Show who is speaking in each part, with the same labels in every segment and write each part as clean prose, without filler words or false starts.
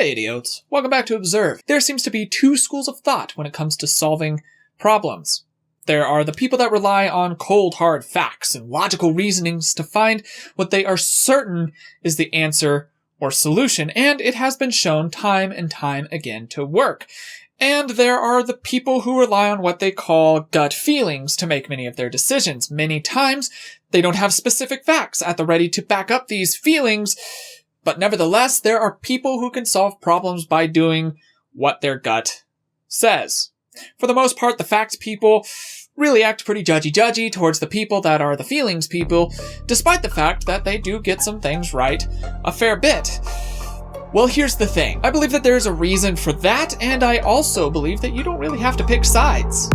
Speaker 1: Hey idiots, welcome back to Observe. There seems to be two schools of thought when it comes to solving problems. There are the people that rely on cold hard facts and logical reasonings to find what they are certain is the answer or solution, and it has been shown time and time again to work. And there are the people who rely on what they call gut feelings to make many of their decisions. Many times, they don't have specific facts at the ready to back up these feelings, but nevertheless, there are people who can solve problems by doing what their gut says. For the most part, the facts people really act pretty judgy towards the people that are the feelings people, despite the fact that they do get some things right a fair bit. Well, here's the thing. I believe that there's a reason for that, and I also believe that you don't really have to pick sides.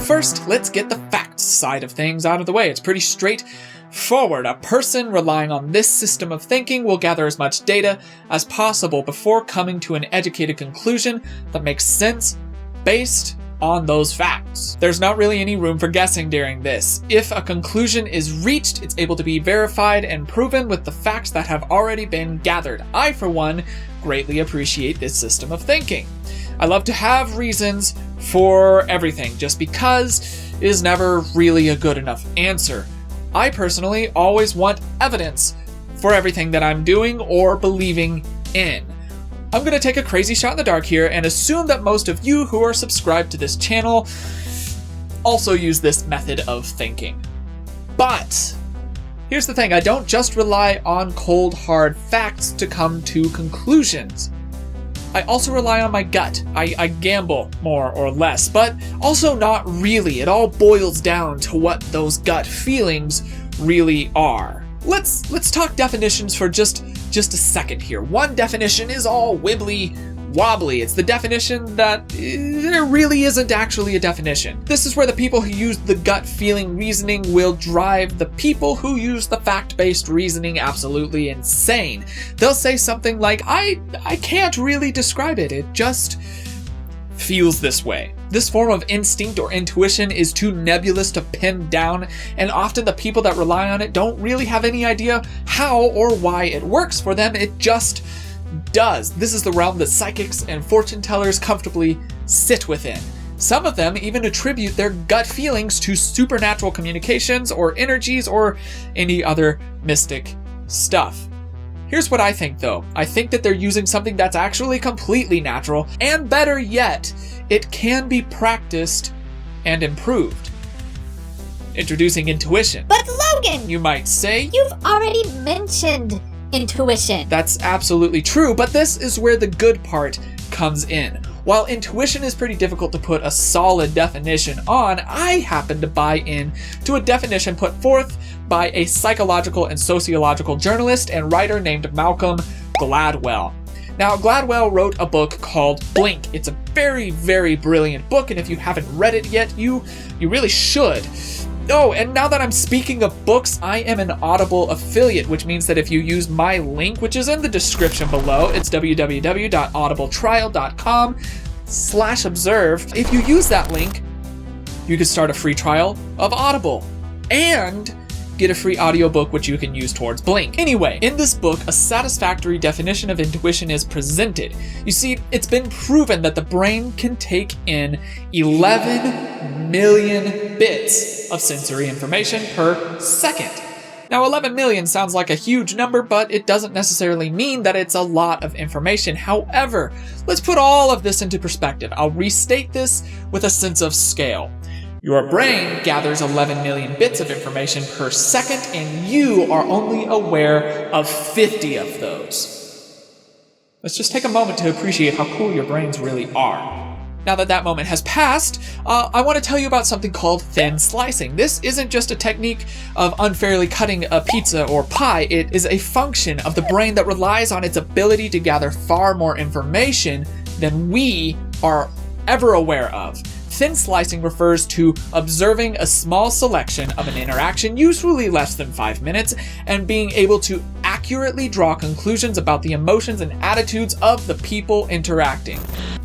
Speaker 1: First, let's get the facts side of things out of the way. It's pretty straightforward. A person relying on this system of thinking will gather as much data as possible before coming to an educated conclusion that makes sense based on those facts. There's not really any room for guessing during this. If a conclusion is reached, it's able to be verified and proven with the facts that have already been gathered. I, for one, greatly appreciate this system of thinking. I love to have reasons for everything. Just because is never really a good enough answer. I personally always want evidence for everything that I'm doing or believing in. I'm going to take a crazy shot in the dark here and assume that most of you who are subscribed to this channel also use this method of thinking. But here's the thing, I don't just rely on cold hard facts to come to conclusions. I also rely on my gut. I gamble more or less, but also not really. It all boils down to what those gut feelings really are. Let's talk definitions for just a second here. One definition is all wibbly wobbly. It's the definition that there really isn't actually a definition. This is where the people who use the gut feeling reasoning will drive the people who use the fact-based reasoning absolutely insane. They'll say something like, I can't really describe it. It just feels this way. This form of instinct or intuition is too nebulous to pin down, and often the people that rely on it don't really have any idea how or why it works for them. It just does. This is the realm that psychics and fortune tellers comfortably sit within. Some of them even attribute their gut feelings to supernatural communications or energies or any other mystic stuff. Here's what I think though. I think that they're using something that's actually completely natural, and better yet, it can be practiced and improved. Introducing intuition.
Speaker 2: But Logan,
Speaker 1: you might say,
Speaker 2: you've already mentioned intuition.
Speaker 1: That's absolutely true, but this is where the good part comes in. While intuition is pretty difficult to put a solid definition on, I happen to buy in to a definition put forth by a psychological and sociological journalist and writer named Malcolm Gladwell. Now, Gladwell wrote a book called Blink. It's a very, very brilliant book, and if you haven't read it yet, you really should. Oh, and now that I'm speaking of books, I am an Audible affiliate, which means that if you use my link, which is in the description below, it's www.audibletrial.com/observe. If you use that link, you can start a free trial of Audible and get a free audiobook which you can use towards Blink. Anyway, in this book, a satisfactory definition of intuition is presented. You see, it's been proven that the brain can take in 11 million bits of sensory information per second. Now, 11 million sounds like a huge number, but it doesn't necessarily mean that it's a lot of information. However, let's put all of this into perspective. I'll restate this with a sense of scale. Your brain gathers 11 million bits of information per second, and you are only aware of 50 of those. Let's just take a moment to appreciate how cool your brains really are. Now that moment has passed, I want to tell you about something called thin slicing. This isn't just a technique of unfairly cutting a pizza or pie. It is a function of the brain that relies on its ability to gather far more information than we are ever aware of. Thin slicing refers to observing a small selection of an interaction, usually less than 5 minutes, and being able to accurately draw conclusions about the emotions and attitudes of the people interacting.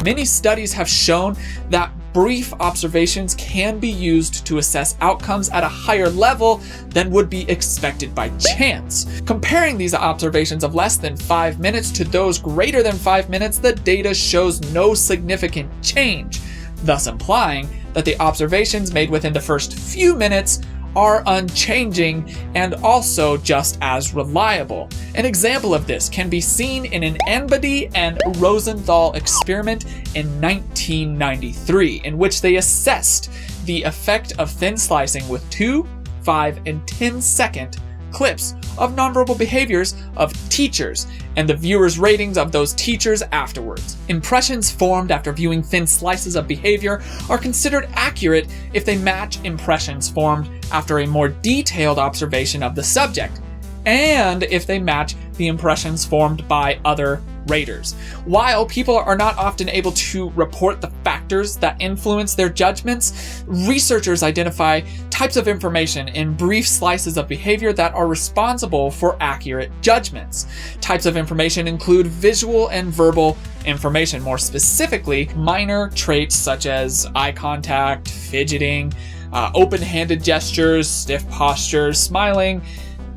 Speaker 1: Many studies have shown that brief observations can be used to assess outcomes at a higher level than would be expected by chance. Comparing these observations of less than 5 minutes to those greater than 5 minutes, the data shows no significant change, thus implying that the observations made within the first few minutes are unchanging and also just as reliable. An example of this can be seen in an Ambody and Rosenthal experiment in 1993, in which they assessed the effect of thin slicing with 2, 5, and 10-second clips of nonverbal behaviors of teachers and the viewers' ratings of those teachers afterwards. Impressions formed after viewing thin slices of behavior are considered accurate if they match impressions formed after a more detailed observation of the subject, and if they match the impressions formed by other raters. While people are not often able to report the factors that influence their judgments, researchers identify types of information in brief slices of behavior that are responsible for accurate judgments. Types of information include visual and verbal information, more specifically, minor traits such as eye contact, fidgeting, open-handed gestures, stiff postures, smiling,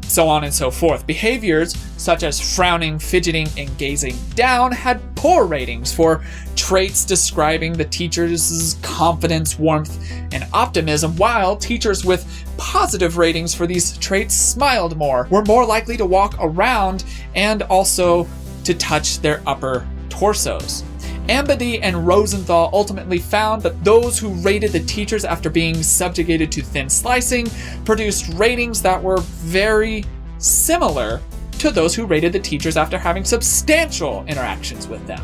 Speaker 1: so on and so forth. Behaviors such as frowning, fidgeting, and gazing down had poor ratings for traits describing the teacher's confidence, warmth, and optimism, while teachers with positive ratings for these traits smiled more, were more likely to walk around, and also to touch their upper torsos. Ambody and Rosenthal ultimately found that those who rated the teachers after being subjugated to thin slicing produced ratings that were very similar to those who rated the teachers after having substantial interactions with them.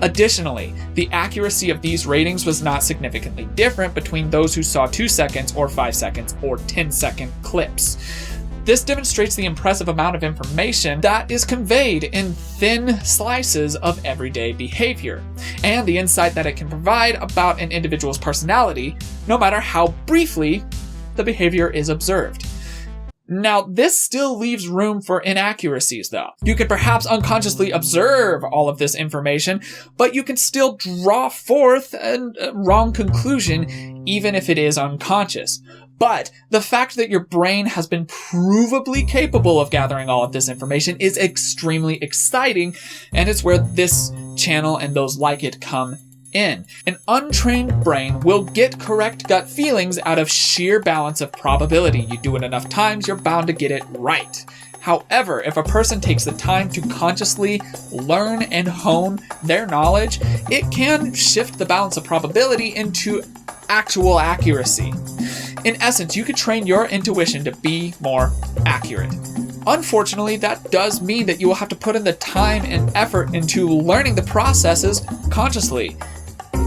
Speaker 1: Additionally, the accuracy of these ratings was not significantly different between those who saw 2 seconds or 5 seconds or 10-second clips. This demonstrates the impressive amount of information that is conveyed in thin slices of everyday behavior, and the insight that it can provide about an individual's personality, no matter how briefly the behavior is observed. Now, this still leaves room for inaccuracies, though. You can perhaps unconsciously observe all of this information, but you can still draw forth a wrong conclusion, even if it is unconscious. But the fact that your brain has been provably capable of gathering all of this information is extremely exciting, and it's where this channel and those like it come in. An untrained brain will get correct gut feelings out of sheer balance of probability. You do it enough times, you're bound to get it right. However, if a person takes the time to consciously learn and hone their knowledge, it can shift the balance of probability into actual accuracy. In essence, you could train your intuition to be more accurate. Unfortunately, that does mean that you will have to put in the time and effort into learning the processes consciously.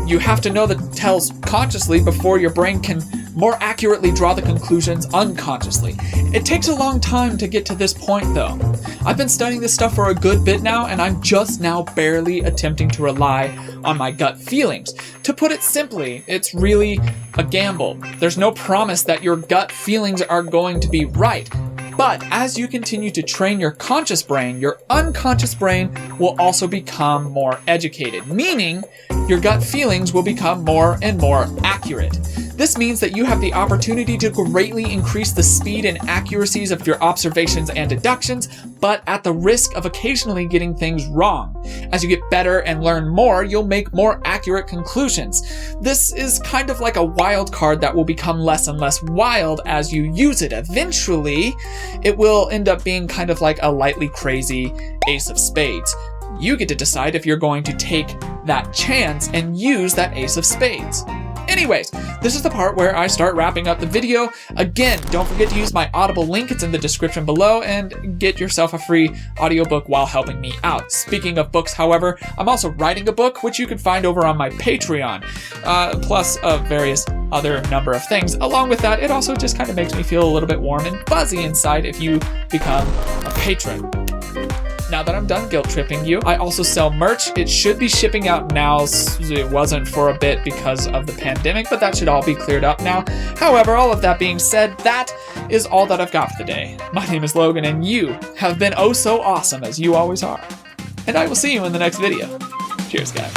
Speaker 1: You have to know the tells consciously before your brain can more accurately draw the conclusions unconsciously. It takes a long time to get to this point, though. I've been studying this stuff for a good bit now, and I'm just now barely attempting to rely on my gut feelings. To put it simply, it's really a gamble. There's no promise that your gut feelings are going to be right. But as you continue to train your conscious brain, your unconscious brain will also become more educated, meaning your gut feelings will become more and more accurate. This means that you have the opportunity to greatly increase the speed and accuracies of your observations and deductions, but at the risk of occasionally getting things wrong. As you get better and learn more, you'll make more accurate conclusions. This is kind of like a wild card that will become less and less wild as you use it. Eventually, it will end up being kind of like a lightly crazy ace of spades. You get to decide if you're going to take that chance and use that ace of spades. Anyways, this is the part where I start wrapping up the video. Again, don't forget to use my Audible link. It's in the description below, and get yourself a free audiobook while helping me out. Speaking of books, however, I'm also writing a book, which you can find over on my Patreon, plus various other number of things. Along with that, it also just kind of makes me feel a little bit warm and fuzzy inside if you become a patron. now that I'm done guilt tripping you, I also sell merch. It should be shipping out now. It wasn't for a bit because of the pandemic, but that should all be cleared up now. However, all of that being said, that is all that I've got for today. My name is Logan, and you have been oh so awesome, as you always are. And I will see you in the next video. Cheers, guys.